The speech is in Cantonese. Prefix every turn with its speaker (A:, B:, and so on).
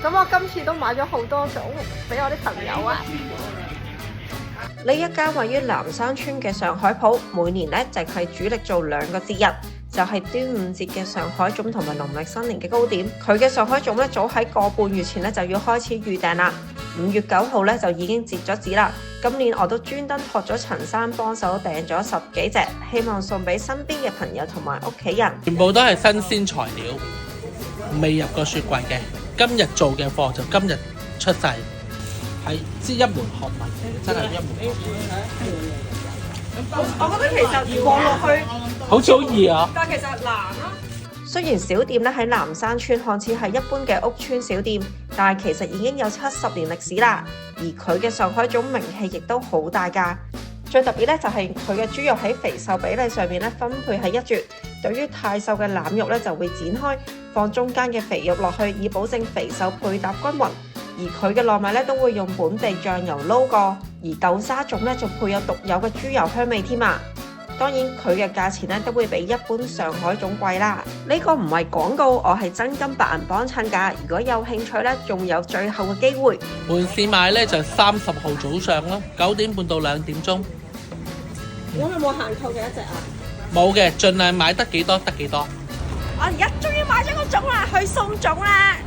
A: 咁我今次都買咗好多種俾我啲朋友啊。
B: 呢一間位於南山村嘅上海鋪，每年咧淨係主力做2個節日，就係端午節嘅上海粽同埋農曆新年嘅糕點。佢嘅上海粽咧早喺個半月前咧就要開始預訂啦，5月9號咧就已經截咗止啦。今年我都專登託咗陳生幫手訂咗10幾隻，希望送俾身邊嘅朋友同埋屋企人。
C: 全部都係新鮮材料，未入過雪櫃嘅。今日做嘅貨就今日出世，係知一門學問嘅，真係一門學問。
B: 我覺得其實望落去
C: 好似好易啊，
B: 但其實難咯。雖然小店咧喺南山村看似係一般嘅屋村小店，但係其實已經有70年歷史啦。而佢嘅上海粽名氣亦都好大㗎。最特別咧就係佢嘅豬肉喺肥瘦比例上面咧分配係一絕。對於太瘦嘅腩肉咧就會剪開，放中間嘅肥肉落去，以保證肥瘦配搭均勻。而佢嘅糯米咧都會用本地醬油撈過，而豆沙粽咧仲配有獨有嘅豬油香味添啊！當然佢嘅價錢咧都會比一般上海粽貴啦。呢個唔係廣告，我係真金白銀幫襯㗎。如果有興趣咧，仲有最後嘅機會。
C: 門市買咧就30號早上啦，9點半到2點鐘。
B: 咁有冇限購嘅一隻啊？
C: 冇嘅，盡量買得幾多得幾多。
B: 我而家終於買咗個粽啦，去送粽啦！